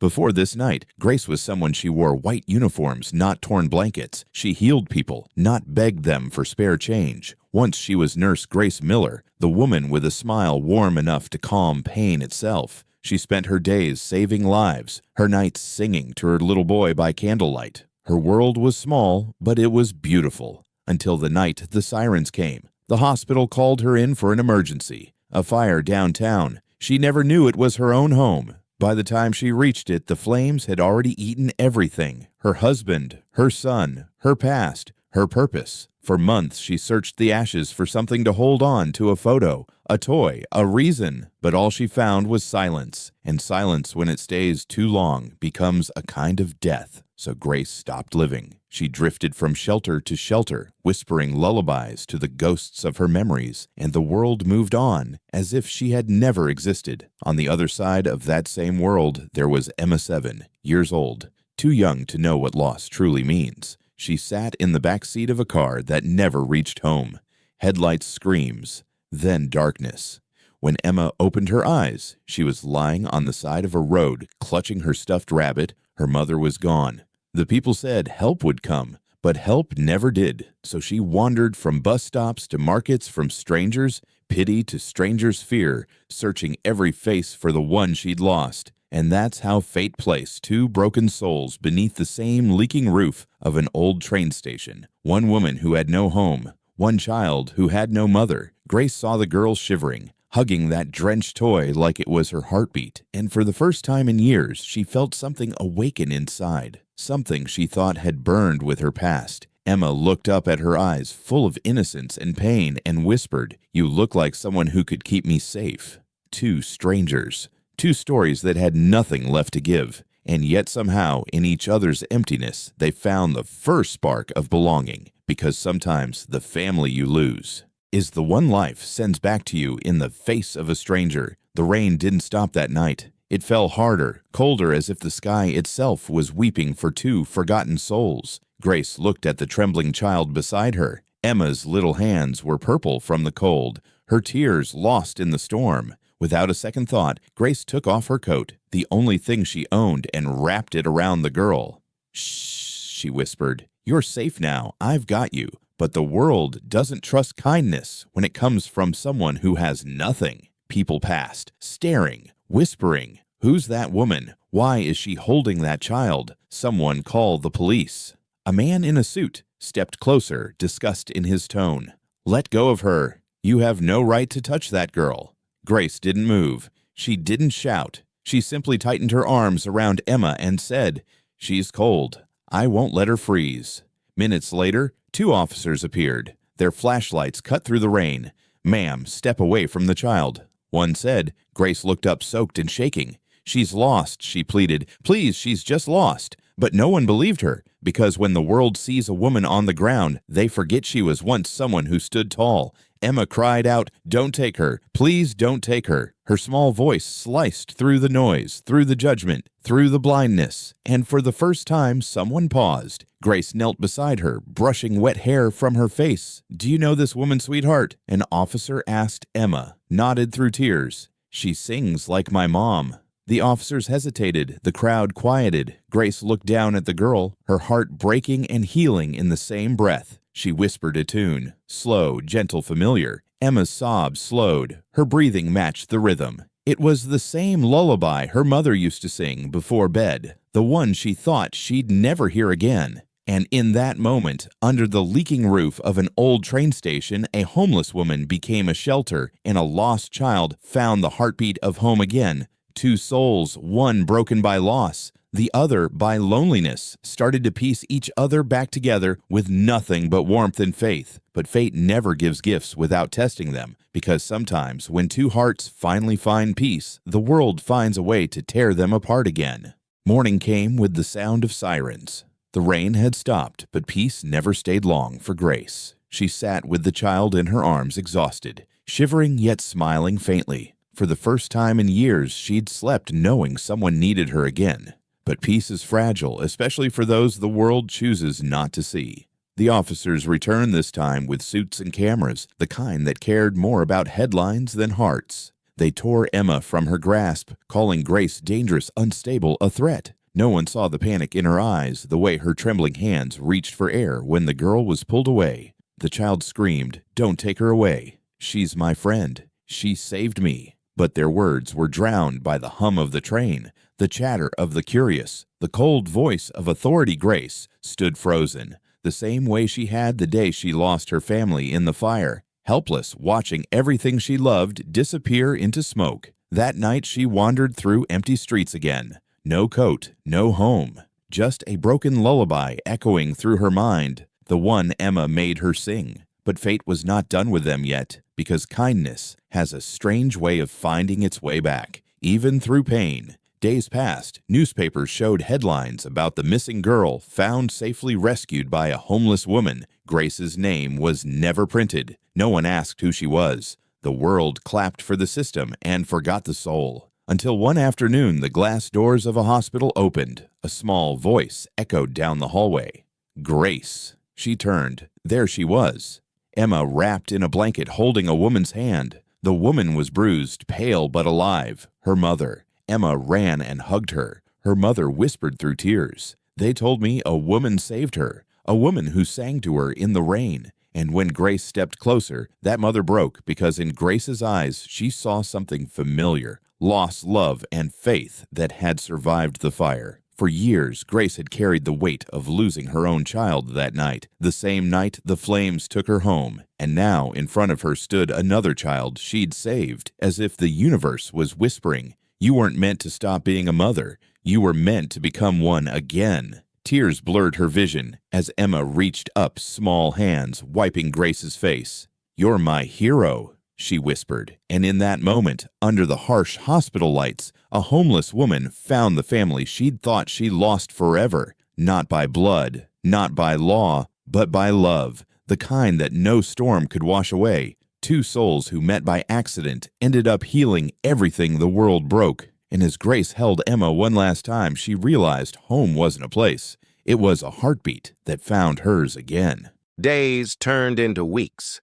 Before this night, Grace was someone. She wore white uniforms, not torn blankets. She healed people, not begged them for spare change. Once she was Nurse Grace Miller, the woman with a smile warm enough to calm pain itself. She spent her days saving lives, her nights singing to her little boy by candlelight. Her world was small, but it was beautiful. Until the night the sirens came. The hospital called her in for an emergency. A fire downtown. She never knew it was her own home. By the time she reached it, the flames had already eaten everything. Her husband, her son, her past, her purpose. For months she searched the ashes for something to hold on to, a photo, a toy, a reason. But all she found was silence. And silence, when it stays too long, becomes a kind of death. So Grace stopped living. She drifted from shelter to shelter, whispering lullabies to the ghosts of her memories, and the world moved on as if she had never existed. On the other side of that same world, there was Emma, 7 years old, too young to know what loss truly means. She sat in the back seat of a car that never reached home. Headlights, screams, then darkness. When Emma opened her eyes, she was lying on the side of a road, clutching her stuffed rabbit. Her mother was gone. The people said help would come, but help never did. So she wandered from bus stops to markets, from strangers' pity to strangers' fear, searching every face for the one she'd lost. And that's how fate placed 2 broken souls beneath the same leaking roof of an old train station. One woman who had no home, one child who had no mother. Grace saw the girl shivering, hugging that drenched toy like it was her heartbeat, and for the first time in years, she felt something awaken inside, something she thought had burned with her past. Emma looked up at her eyes full of innocence and pain and whispered, "You look like someone who could keep me safe." 2 strangers, 2 stories that had nothing left to give, and yet somehow in each other's emptiness, they found the first spark of belonging, because sometimes the family you lose is the one life sends back to you in the face of a stranger. The rain didn't stop that night. It fell harder, colder, as if the sky itself was weeping for 2 forgotten souls. Grace looked at the trembling child beside her. Emma's little hands were purple from the cold, her tears lost in the storm. Without a second thought, Grace took off her coat, the only thing she owned, and wrapped it around the girl. "Shh," she whispered. "You're safe now. I've got you. But the world doesn't trust kindness when it comes from someone who has nothing." People passed, staring, whispering, "Who's that woman? Why is she holding that child? Someone call the police." A man in a suit stepped closer, disgust in his tone. "Let go of her. You have no right to touch that girl." Grace didn't move. She didn't shout. She simply tightened her arms around Emma and said, "She's cold. I won't let her freeze." Minutes later, 2 officers appeared. Their flashlights cut through the rain. "Ma'am, step away from the child," one said. Grace looked up, soaked and shaking. "She's lost," she pleaded. "Please, she's just lost." But no one believed her, because when the world sees a woman on the ground, they forget she was once someone who stood tall. Emma cried out, "Don't take her. Please don't take her." Her small voice sliced through the noise, through the judgment, through the blindness. And for the first time, someone paused. Grace knelt beside her, brushing wet hair from her face. "Do you know this woman, sweetheart?" An officer asked. Emma nodded through tears. "She sings like my mom." The officers hesitated. The crowd quieted. Grace looked down at the girl, her heart breaking and healing in the same breath. She whispered a tune, slow, gentle, familiar. Emma's sobs slowed. Her breathing matched the rhythm. It was the same lullaby her mother used to sing before bed, the one she thought she'd never hear again. And in that moment, under the leaking roof of an old train station, a homeless woman became a shelter, and a lost child found the heartbeat of home again. 2 souls, one broken by loss, the other by loneliness, started to piece each other back together with nothing but warmth and faith. But fate never gives gifts without testing them, because sometimes when 2 hearts finally find peace, the world finds a way to tear them apart again. Morning came with the sound of sirens. The rain had stopped, but peace never stayed long for Grace. She sat with the child in her arms, exhausted, shivering yet smiling faintly. For the first time in years, she'd slept knowing someone needed her again. But peace is fragile, especially for those the world chooses not to see. The officers returned this time with suits and cameras, the kind that cared more about headlines than hearts. They tore Emma from her grasp, calling Grace dangerous, unstable, a threat. No one saw the panic in her eyes, the way her trembling hands reached for air when the girl was pulled away. The child screamed, "Don't take her away. She's my friend. She saved me." But their words were drowned by the hum of the train, the chatter of the curious, the cold voice of authority. Grace stood frozen, the same way she had the day she lost her family in the fire, helpless, watching everything she loved disappear into smoke. That night she wandered through empty streets again. No coat, no home, just a broken lullaby echoing through her mind, the one Emma made her sing. But fate was not done with them yet, because kindness has a strange way of finding its way back, even through pain. Days passed. Newspapers showed headlines about the missing girl found safely rescued by a homeless woman. Grace's name was never printed. No one asked who she was. The world clapped for the system and forgot the soul. Until one afternoon, the glass doors of a hospital opened. A small voice echoed down the hallway. "Grace." She turned. There she was. Emma wrapped in a blanket holding a woman's hand. The woman was bruised, pale but alive. Her mother. Emma ran and hugged her. Her mother whispered through tears. "They told me a woman saved her, a woman who sang to her in the rain." And when Grace stepped closer, that mother broke because in Grace's eyes she saw something familiar, lost love and faith that had survived the fire. For years, Grace had carried the weight of losing her own child that night, the same night the flames took her home. And now in front of her stood another child she'd saved, as if the universe was whispering, "You weren't meant to stop being a mother. You were meant to become one again." Tears blurred her vision as Emma reached up small hands, wiping Grace's face. "You're my hero," she whispered, and in that moment, under the harsh hospital lights, a homeless woman found the family she'd thought she lost forever, not by blood, not by law, but by love, the kind that no storm could wash away. Two souls who met by accident ended up healing everything the world broke. And as Grace held Emma one last time, she realized home wasn't a place. It was a heartbeat that found hers again. Days turned into weeks.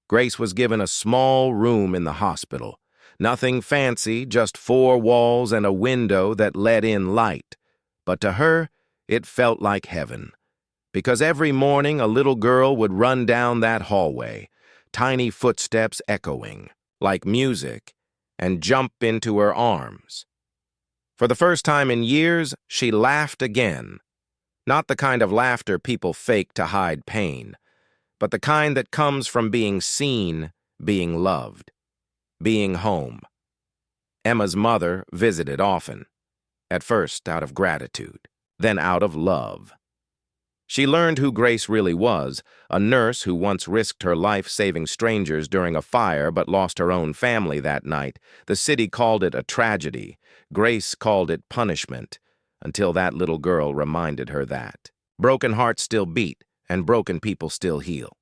Grace was given a small room in the hospital. Nothing fancy, just four walls and a window that let in light. But to her, it felt like heaven. Because every morning a little girl would run down that hallway, tiny footsteps echoing, like music, and jump into her arms. For the first time in years, she laughed again. Not the kind of laughter people fake to hide pain, but the kind that comes from being seen, being loved, being home. Emma's mother visited often, at first out of gratitude, then out of love. She learned who Grace really was, a nurse who once risked her life saving strangers during a fire but lost her own family that night. The city called it a tragedy. Grace called it punishment, until that little girl reminded her that. Broken hearts still beat, and broken people still heal.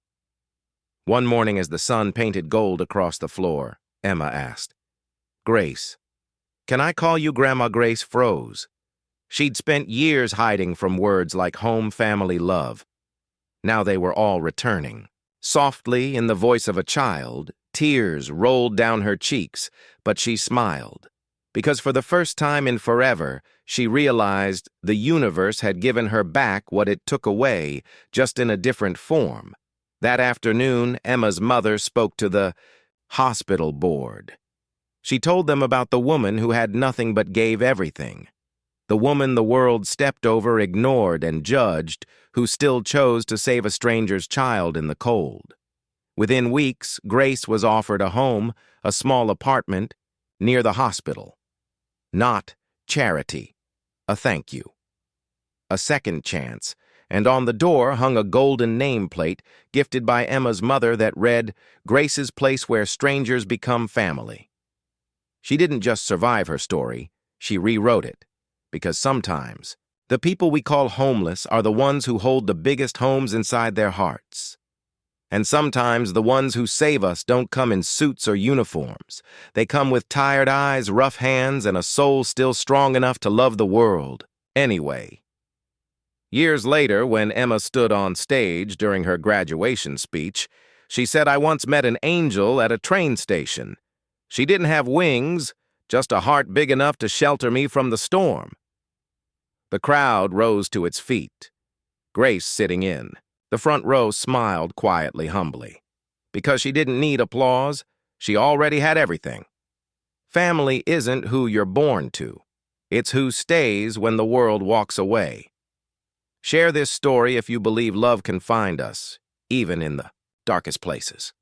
One morning as the sun painted gold across the floor, Emma asked, "Grace, can I call you Grandma?" Grace froze. She'd spent years hiding from words like home, family, love. Now they were all returning. Softly, in the voice of a child, tears rolled down her cheeks, but she smiled. Because for the first time in forever, she realized the universe had given her back what it took away, just in a different form. That afternoon, Emma's mother spoke to the hospital board. She told them about the woman who had nothing but gave everything. The woman the world stepped over, ignored, and judged, who still chose to save a stranger's child in the cold. Within weeks, Grace was offered a home, a small apartment, near the hospital. Not charity, a thank you. A second chance, and on the door hung a golden nameplate gifted by Emma's mother that read, "Grace's place where strangers become family." She didn't just survive her story, she rewrote it. Because sometimes, the people we call homeless are the ones who hold the biggest homes inside their hearts. And sometimes the ones who save us don't come in suits or uniforms. They come with tired eyes, rough hands, and a soul still strong enough to love the world. Anyway. Years later, when Emma stood on stage during her graduation speech, she said, "I once met an angel at a train station." She didn't have wings, just a heart big enough to shelter me from the storm. The crowd rose to its feet. Grace sitting in. The front row smiled quietly, humbly. Because she didn't need applause, she already had everything. Family isn't who you're born to. It's who stays when the world walks away. Share this story if you believe love can find us, even in the darkest places.